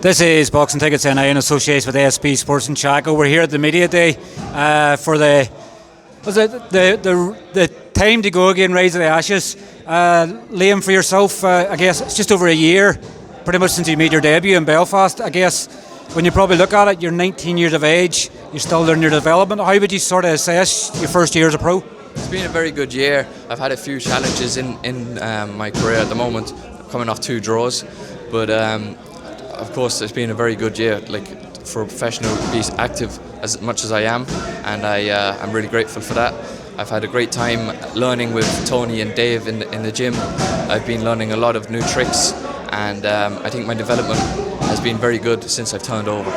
This is Boxing Tickets NI in association with SB Sports Chaco. We're here at the media day for the time to go again, Rise of the Ashes. Liam, for yourself, I guess it's just over a year, pretty much since you made your debut in Belfast. I guess when you probably look at it, you're 19 years of age, you're still learning your development. How would you sort of assess your first year as a pro? It's been a very good year. I've had a few challenges in my career at the moment, coming off 2 draws, but of course it's been a very good year. Like, for a professional to be active as much as I am, and I'm really grateful for that. I've had a great time learning with Tony and Dave in the gym. I've been learning a lot of new tricks, and I think my development has been very good since I've turned over.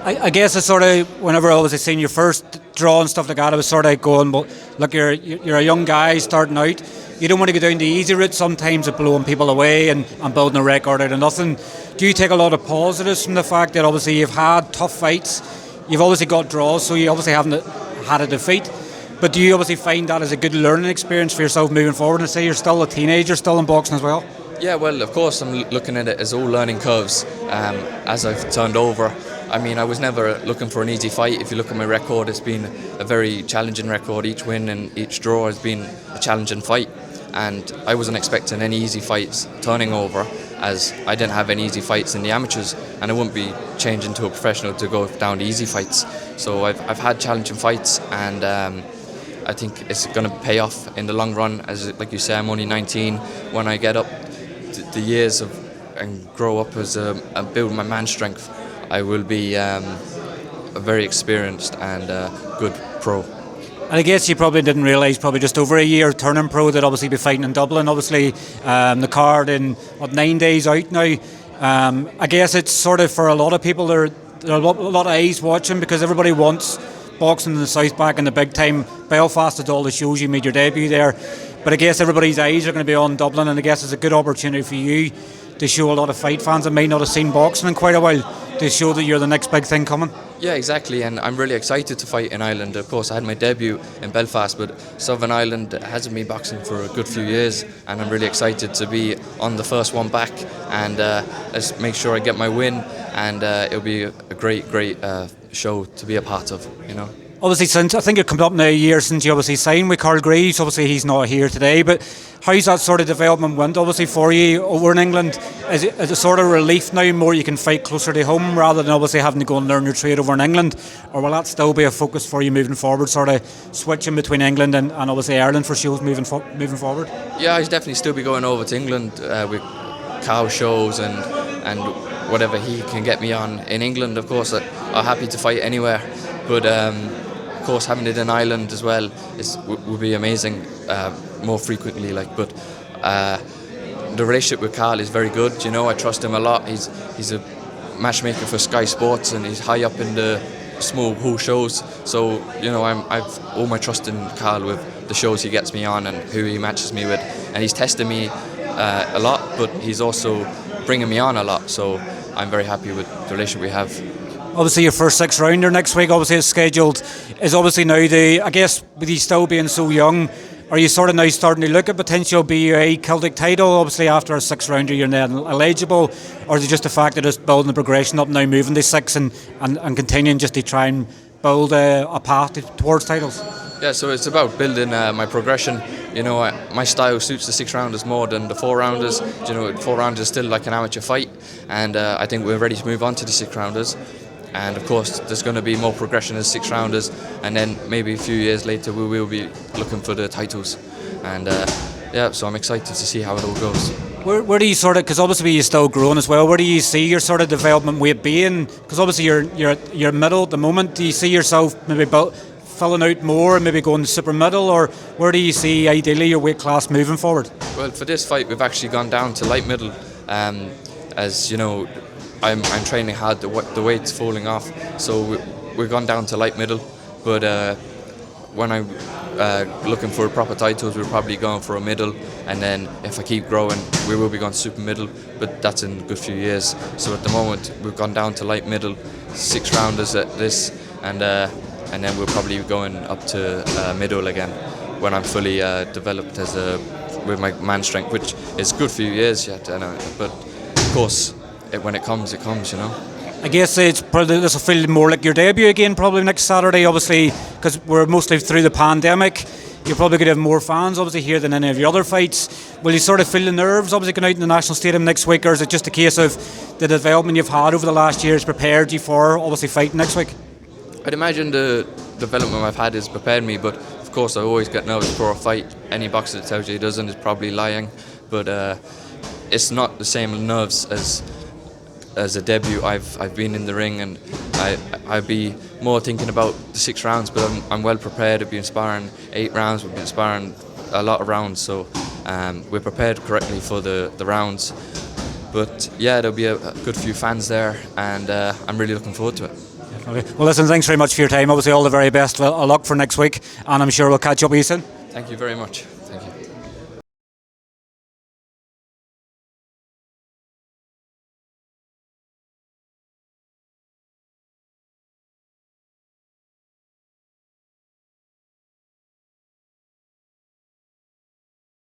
I guess it's sort of, whenever I was seeing your first draw and stuff like that, I was sort of going, well, look, you're a young guy starting out. You don't want to go down the easy route sometimes of blowing people away and building a record out of nothing. Do you take a lot of positives from the fact that obviously you've had tough fights, you've obviously got draws, so you obviously haven't had a defeat, but do you obviously find that as a good learning experience for yourself moving forward, and say you're still a teenager, still in boxing as well? Yeah, well, of course I'm looking at it as all learning curves as I've turned over. I mean, I was never looking for an easy fight. If you look at my record, it's been a very challenging record. Each win and each draw has been a challenging fight, and I wasn't expecting any easy fights turning over, as I didn't have any easy fights in the amateurs, and I wouldn't be changing to a professional to go down to easy fights. So I've had challenging fights, and I think it's going to pay off in the long run. As like you say, I'm only 19. When I get up the years and grow up and build my man strength, I will be a very experienced and good pro. And I guess you probably didn't realise, probably just over a year turning pro, that obviously be fighting in Dublin. Obviously, the card in 9 days out now. I guess it's sort of, for a lot of people, there are a lot of eyes watching, because everybody wants boxing in the south back in the big time. Belfast is all the shows, you made your debut there, but I guess everybody's eyes are going to be on Dublin, and I guess it's a good opportunity for you to show a lot of fight fans that may not have seen boxing in quite a while, to show that you're the next big thing coming. Yeah, exactly, and I'm really excited to fight in Ireland. Of course, I had my debut in Belfast, but Southern Ireland hasn't been boxing for a good few years, and I'm really excited to be on the first one back, and let's make sure I get my win, and it'll be a great show to be a part of, you know. Obviously, since I think it comes up now a year since you obviously signed with Carl Greaves. Obviously he's not here today, but how's that sort of development went obviously for you over in England? Is it a sort of relief now, more you can fight closer to home rather than obviously having to go and learn your trade over in England, or will that still be a focus for you moving forward, sort of switching between England and obviously Ireland for shows moving forward? Yeah, I'll definitely still be going over to England with Carl shows and whatever he can get me on in England. Of course, I'm happy to fight anywhere, but of course having it in Ireland as well would be amazing, more frequently. But the relationship with Carl is very good. You know, I trust him a lot. He's a matchmaker for Sky Sports, and he's high up in the small hall shows. So you know, I've all my trust in Carl with the shows he gets me on and who he matches me with, and he's testing me a lot, but he's also bringing me on a lot. So I'm very happy with the relationship we have. Obviously your first 6-rounder next week, obviously it's scheduled, is obviously now I guess with you still being so young, are you sort of now starting to look at potential BUA Celtic title? Obviously after a 6-rounder you're then eligible, or is it just the fact that it's building the progression up, now moving to 6 and continuing just to try and build a path towards titles? Yeah, so it's about building my progression. You know, my style suits the 6-rounders more than the 4-rounders. You know, 4-rounders is still like an amateur fight, and I think we're ready to move on to the 6-rounders. And of course, there's going to be more progression as 6-rounders, and then maybe a few years later we will be looking for the titles. And yeah, so I'm excited to see how it all goes. Where do you sort of, because obviously you're still growing as well, where do you see your sort of development weight being? Because obviously you're middle at the moment. Do you see yourself maybe filling out more and maybe going to super middle, or where do you see ideally your weight class moving forward? Well, for this fight we've actually gone down to light middle, as you know, I'm training hard, the weight's falling off, so we've gone down to light middle. But when I'm looking for proper titles, we're probably going for a middle, and then if I keep growing we will be going super middle, but that's in a good few years. So at the moment we've gone down to light middle, 6-rounders at this, and then we'll probably be going up to middle again when I'm fully developed with my man strength, which is a good few years yet. But of course, when it comes, you know. I guess it's probably this will feel more like your debut again, probably next Saturday. Obviously, because we're mostly through the pandemic, you're probably going to have more fans obviously here than any of your other fights. Will you sort of feel the nerves obviously going out in the National Stadium next week, or is it just a case of the development you've had over the last year has prepared you for obviously fighting next week? I'd imagine the development I've had has prepared me, but of course I always get nervous before a fight. Any boxer that tells you he doesn't is probably lying, but it's not the same nerves as a debut. I've been in the ring, and I'd be more thinking about the 6 rounds, but I'm well prepared. I've been sparring 8 rounds, we've been sparring a lot of rounds, so we're prepared correctly for the rounds. But yeah, there'll be a good few fans there, and I'm really looking forward to it. Okay. Well, listen, thanks very much for your time. Obviously, all the very best. Well, luck for next week, and I'm sure we'll catch up with you soon. Thank you very much.